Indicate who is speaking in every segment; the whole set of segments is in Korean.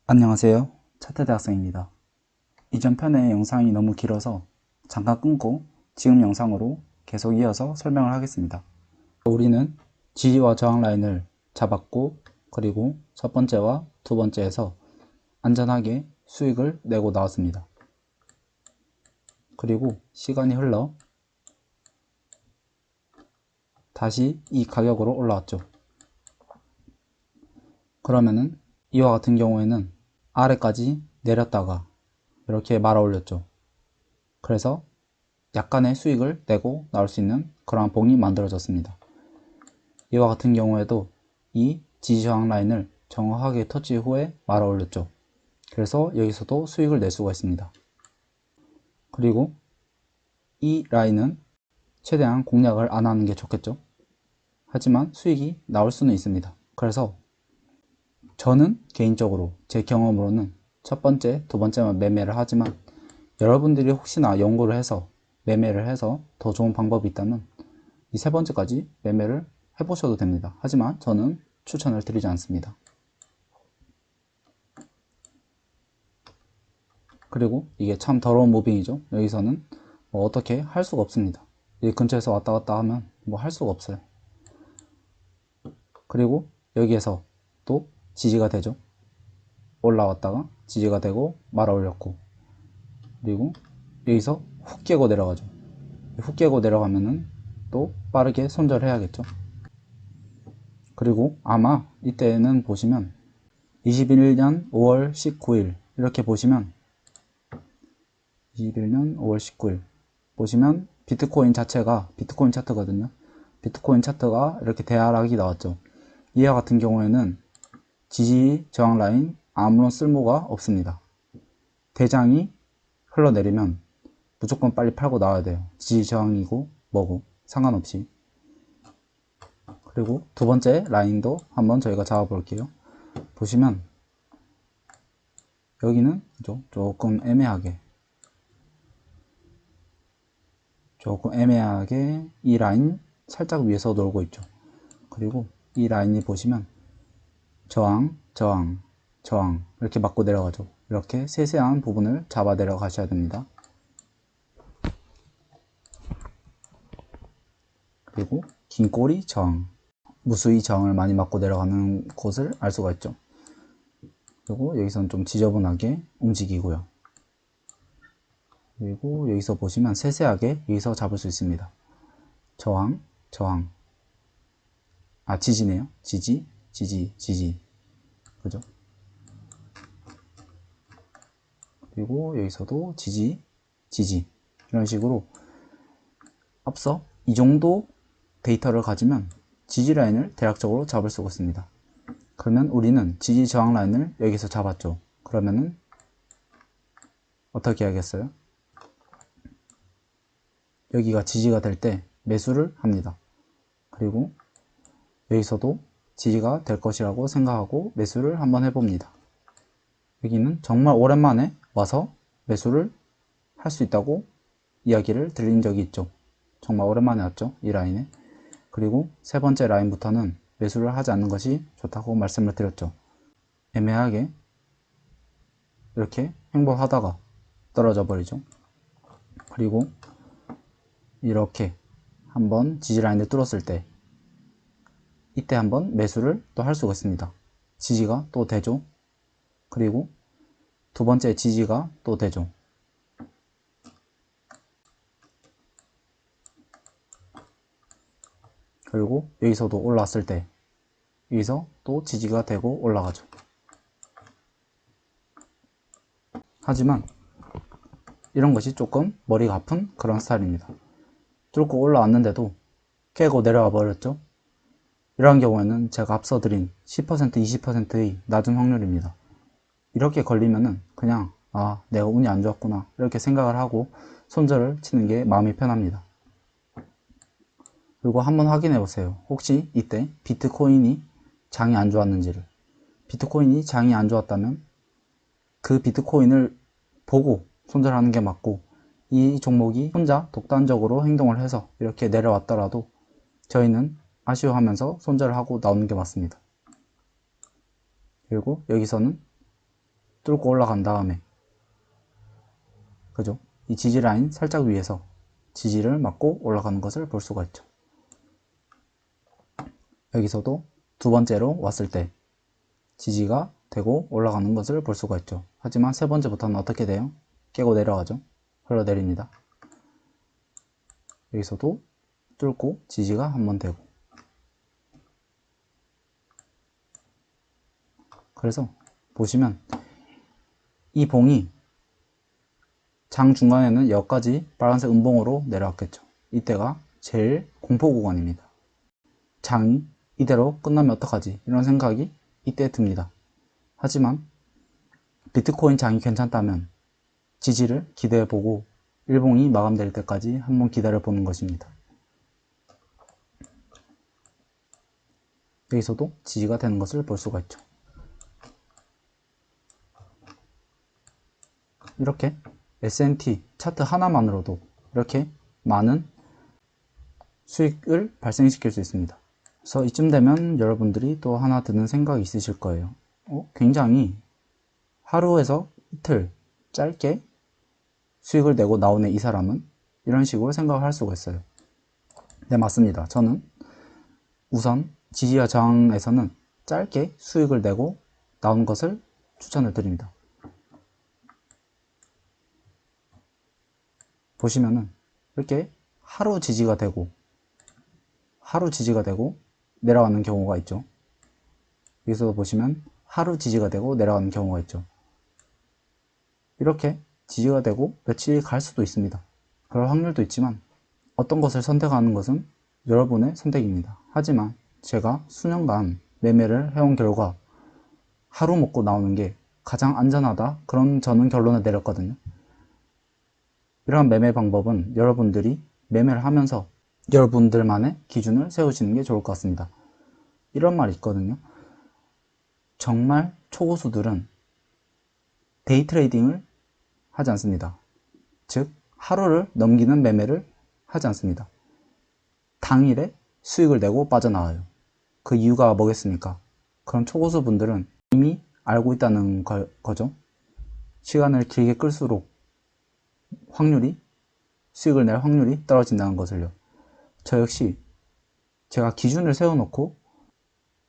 Speaker 1: 안녕하세요. 차태대학생입니다. 이전 편의 영상이 너무 길어서 잠깐 끊고 지금 영상으로 계속 이어서 설명을 하겠습니다. 우리는 지지와 저항 라인을 잡았고, 그리고 첫 번째와 두 번째에서 안전하게 수익을 내고 나왔습니다. 그리고 시간이 흘러 다시 이 가격으로 올라왔죠. 그러면은 이와 같은 경우에는 아래까지 내렸다가 이렇게 말아 올렸죠. 그래서 약간의 수익을 내고 나올 수 있는 그러한 봉이 만들어졌습니다. 이와 같은 경우에도 이 지지저항 라인을 정확하게 터치 후에 말아 올렸죠. 그래서 여기서도 수익을 낼 수가 있습니다. 그리고 이 라인은 최대한 공략을 안 하는 게 좋겠죠. 하지만 수익이 나올 수는 있습니다. 그래서 저는 개인적으로 제 경험으로는 첫 번째, 두 번째만 매매를 하지만, 여러분들이 혹시나 연구를 해서 매매를 해서 더 좋은 방법이 있다면 이 세 번째까지 매매를 해보셔도 됩니다. 하지만 저는 추천을 드리지 않습니다. 그리고 이게 참 더러운 무빙이죠. 여기서는 뭐 어떻게 할 수가 없습니다. 이 근처에서 왔다 갔다 하면 뭐 할 수가 없어요. 그리고 여기에서 또 지지가 되죠. 올라왔다가 지지가 되고 말아 올렸고, 그리고 여기서 훅 깨고 내려가죠. 훅 깨고 내려가면은 또 빠르게 손절해야겠죠. 그리고 아마 이때는 보시면 21년 5월 19일 이렇게 보시면 21년 5월 19일 보시면 비트코인 자체가 비트코인 차트거든요. 비트코인 차트가 이렇게 대하락이 나왔죠. 이와 같은 경우에는 지지 저항 라인 아무런 쓸모가 없습니다. 대장이 흘러내리면 무조건 빨리 팔고 나와야 돼요. 지지 저항이고 뭐고 상관없이. 그리고 두 번째 라인도 한번 저희가 잡아 볼게요. 보시면 여기는 조금 애매하게 이 라인 살짝 위에서 놀고 있죠. 그리고 이 라인이 보시면 저항, 저항, 저항 이렇게 맞고 내려가죠. 이렇게 세세한 부분을 잡아 내려가셔야 됩니다. 그리고 긴 꼬리 저항, 무수히 저항을 많이 맞고 내려가는 곳을 알 수가 있죠. 그리고 여기서는 좀 지저분하게 움직이고요. 그리고 여기서 보시면 세세하게 여기서 잡을 수 있습니다. 저항, 저항, 지지네요. 지지, 지지, 지지. 그죠? 그리고 여기서도 지지, 지지. 이런 식으로 앞서 이 정도 데이터를 가지면 지지 라인을 대략적으로 잡을 수가 있습니다. 그러면 우리는 지지 저항 라인을 여기서 잡았죠. 그러면은 어떻게 하겠어요? 여기가 지지가 될 때 매수를 합니다. 그리고 여기서도 지지가 될 것이라고 생각하고 매수를 한번 해봅니다. 여기는 정말 오랜만에 와서 매수를 할 수 있다고 이야기를 드린 적이 있죠. 정말 오랜만에 왔죠, 이 라인에. 그리고 세 번째 라인부터는 매수를 하지 않는 것이 좋다고 말씀을 드렸죠. 애매하게 이렇게 횡보하다가 떨어져 버리죠. 그리고 이렇게 한번 지지 라인을 뚫었을 때 이때 한번 매수를 또 할 수가 있습니다. 지지가 또 되죠. 그리고 두 번째 지지가 또 되죠. 그리고 여기서도 올라왔을 때 여기서 또 지지가 되고 올라가죠. 하지만 이런 것이 조금 머리가 아픈 그런 스타일입니다. 뚫고 올라왔는데도 깨고 내려와 버렸죠. 이러한 경우에는 제가 앞서 드린 10% 20%의 낮은 확률입니다. 이렇게 걸리면은 그냥 내가 운이 안 좋았구나 이렇게 생각을 하고 손절을 치는 게 마음이 편합니다. 그리고 한번 확인해 보세요. 혹시 이때 비트코인이 장이 안 좋았는지를. 비트코인이 장이 안 좋았다면 그 비트코인을 보고 손절하는 게 맞고, 이 종목이 혼자 독단적으로 행동을 해서 이렇게 내려왔더라도 저희는 아쉬워하면서 손절을 하고 나오는 게 맞습니다. 그리고 여기서는 뚫고 올라간 다음에, 그죠? 이 지지 라인 살짝 위에서 지지를 맞고 올라가는 것을 볼 수가 있죠. 여기서도 두 번째로 왔을 때 지지가 되고 올라가는 것을 볼 수가 있죠. 하지만 세 번째부터는 어떻게 돼요? 깨고 내려가죠. 흘러내립니다. 여기서도 뚫고 지지가 한번 되고, 그래서 보시면 이 봉이 장 중간에는 여기까지 빨간색 음봉으로 내려왔겠죠. 이때가 제일 공포 구간입니다. 장이 이대로 끝나면 어떡하지? 이런 생각이 이때 듭니다. 하지만 비트코인 장이 괜찮다면 지지를 기대해보고 일봉이 마감될 때까지 한번 기다려보는 것입니다. 여기서도 지지가 되는 것을 볼 수가 있죠. 이렇게 S&T 차트 하나만으로도 이렇게 많은 수익을 발생시킬 수 있습니다. 그래서 이쯤 되면 여러분들이 또 하나 드는 생각이 있으실 거예요. 굉장히 하루에서 이틀 짧게 수익을 내고 나오네 이 사람은, 이런 식으로 생각을 할 수가 있어요. 네, 맞습니다. 저는 우선 지지와 저항에서는 짧게 수익을 내고 나오는 것을 추천을 드립니다. 보시면은 이렇게 하루 지지가 되고 내려가는 경우가 있죠. 여기서 보시면 하루 지지가 되고 내려가는 경우가 있죠. 이렇게 지지가 되고 며칠이 갈 수도 있습니다. 그럴 확률도 있지만 어떤 것을 선택하는 것은 여러분의 선택입니다. 하지만 제가 수년간 매매를 해온 결과 하루 먹고 나오는 게 가장 안전하다, 그런 저는 결론을 내렸거든요. 이러한 매매 방법은 여러분들이 매매를 하면서 여러분들만의 기준을 세우시는 게 좋을 것 같습니다. 이런 말이 있거든요. 정말 초고수들은 데이 트레이딩을 하지 않습니다. 즉 하루를 넘기는 매매를 하지 않습니다. 당일에 수익을 내고 빠져나와요. 그 이유가 뭐겠습니까? 그럼 초고수 분들은 이미 알고 있다는 거죠. 시간을 길게 끌수록 수익을 낼 확률이 떨어진다는 것을요. 저 역시 제가 기준을 세워놓고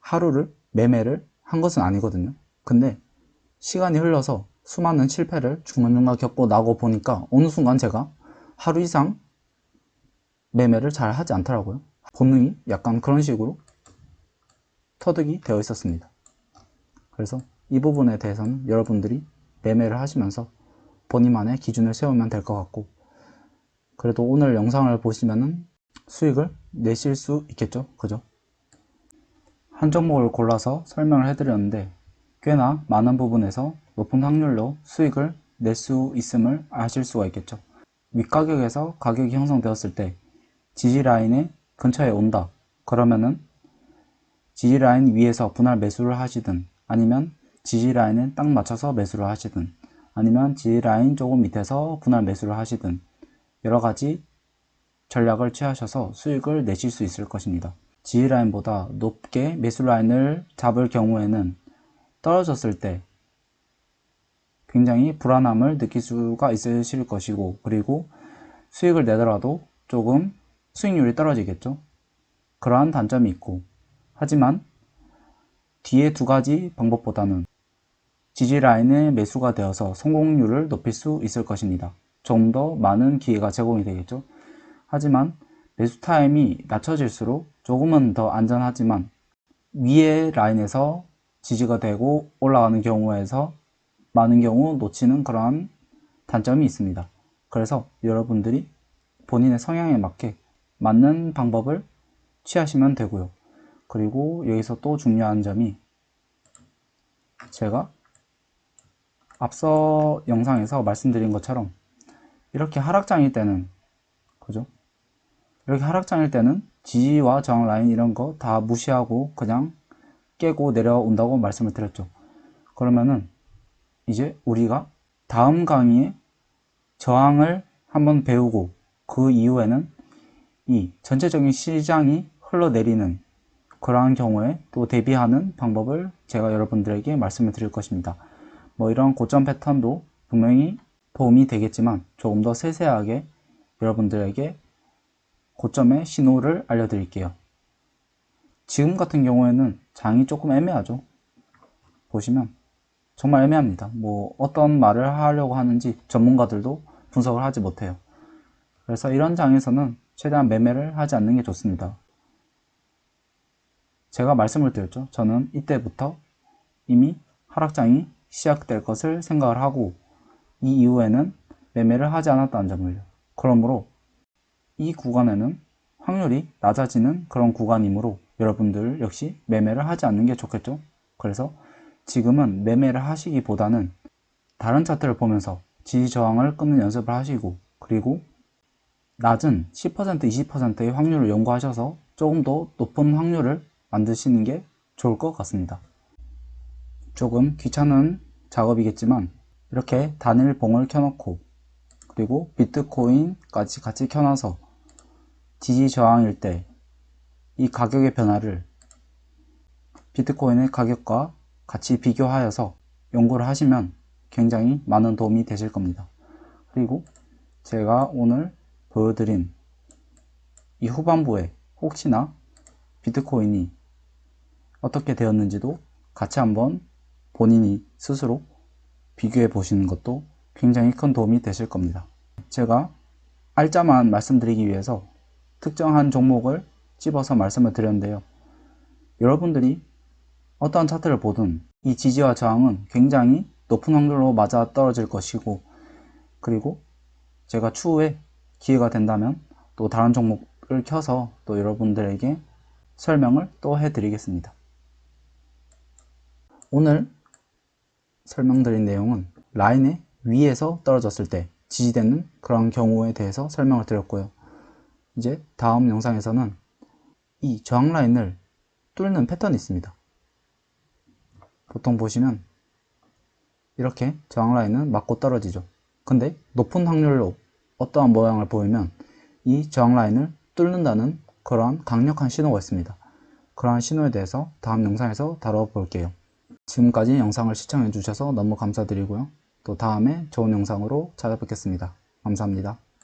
Speaker 1: 하루를 매매를 한 것은 아니거든요. 근데 시간이 흘러서 수많은 실패를 중간중간 겪고 나고 보니까 어느 순간 제가 하루 이상 매매를 잘 하지 않더라고요. 본능이 약간 그런 식으로 터득이 되어 있었습니다. 그래서 이 부분에 대해서는 여러분들이 매매를 하시면서 본인만의 기준을 세우면 될 것 같고, 그래도 오늘 영상을 보시면은 수익을 내실 수 있겠죠? 그죠? 한 종목을 골라서 설명을 해드렸는데 꽤나 많은 부분에서 높은 확률로 수익을 낼 수 있음을 아실 수가 있겠죠. 윗가격에서 가격이 형성되었을 때 지지라인의 근처에 온다. 그러면은 지지라인 위에서 분할 매수를 하시든, 아니면 지지라인에 딱 맞춰서 매수를 하시든, 아니면 지지라인 조금 밑에서 분할 매수를 하시든 여러가지 전략을 취하셔서 수익을 내실 수 있을 것입니다. 지지라인보다 높게 매수라인을 잡을 경우에는 떨어졌을 때 굉장히 불안함을 느낄 수가 있으실 것이고, 그리고 수익을 내더라도 조금 수익률이 떨어지겠죠. 그러한 단점이 있고, 하지만 뒤에 두 가지 방법보다는 지지라인에 매수가 되어서 성공률을 높일 수 있을 것입니다. 좀 더 많은 기회가 제공이 되겠죠. 하지만 매수 타임이 낮춰질수록 조금은 더 안전하지만 위의 라인에서 지지가 되고 올라가는 경우에서 많은 경우 놓치는 그러한 단점이 있습니다. 그래서 여러분들이 본인의 성향에 맞게 맞는 방법을 취하시면 되고요. 그리고 여기서 또 중요한 점이, 제가 앞서 영상에서 말씀드린 것처럼 이렇게 하락장일 때는, 그죠? 이렇게 하락장일 때는 지지와 저항 라인 이런 거 다 무시하고 그냥 깨고 내려온다고 말씀을 드렸죠. 그러면은 이제 우리가 다음 강의에 저항을 한번 배우고 그 이후에는 이 전체적인 시장이 흘러내리는 그러한 경우에 또 대비하는 방법을 제가 여러분들에게 말씀을 드릴 것입니다. 뭐 이런 고점 패턴도 분명히 도움이 되겠지만 조금 더 세세하게 여러분들에게 고점의 신호를 알려드릴게요. 지금 같은 경우에는 장이 조금 애매하죠. 보시면 정말 애매합니다. 뭐 어떤 말을 하려고 하는지 전문가들도 분석을 하지 못해요. 그래서 이런 장에서는 최대한 매매를 하지 않는 게 좋습니다. 제가 말씀을 드렸죠. 저는 이때부터 이미 하락장이 시작될 것을 생각을 하고 이 이후에는 매매를 하지 않았다는 점을요. 그러므로 이 구간에는 확률이 낮아지는 그런 구간이므로 여러분들 역시 매매를 하지 않는 게 좋겠죠. 그래서 지금은 매매를 하시기보다는 다른 차트를 보면서 지지 저항을 끊는 연습을 하시고, 그리고 낮은 10% 20%의 확률을 연구하셔서 조금 더 높은 확률을 만드시는 게 좋을 것 같습니다. 조금 귀찮은 작업이겠지만 이렇게 단일봉을 켜놓고 그리고 비트코인까지 같이 켜놔서 지지 저항일 때 이 가격의 변화를 비트코인의 가격과 같이 비교하여서 연구를 하시면 굉장히 많은 도움이 되실 겁니다. 그리고 제가 오늘 보여드린 이 후반부에 혹시나 비트코인이 어떻게 되었는지도 같이 한번 본인이 스스로 비교해 보시는 것도 굉장히 큰 도움이 되실 겁니다. 제가 알짜만 말씀드리기 위해서 특정한 종목을 집어서 말씀을 드렸는데요. 여러분들이 어떠한 차트를 보든 이 지지와 저항은 굉장히 높은 확률로 맞아 떨어질 것이고, 그리고 제가 추후에 기회가 된다면 또 다른 종목을 켜서 또 여러분들에게 설명을 또 해드리겠습니다. 오늘 설명드린 내용은 라인의 위에서 떨어졌을 때 지지되는 그런 경우에 대해서 설명을 드렸고요. 이제 다음 영상에서는 이 저항 라인을 뚫는 패턴이 있습니다. 보통 보시면 이렇게 저항 라인은 맞고 떨어지죠. 근데 높은 확률로 어떠한 모양을 보이면 이 저항 라인을 뚫는다는 그러한 강력한 신호가 있습니다. 그러한 신호에 대해서 다음 영상에서 다뤄볼게요. 지금까지 영상을 시청해 주셔서 너무 감사드리고요. 또 다음에 좋은 영상으로 찾아뵙겠습니다. 감사합니다.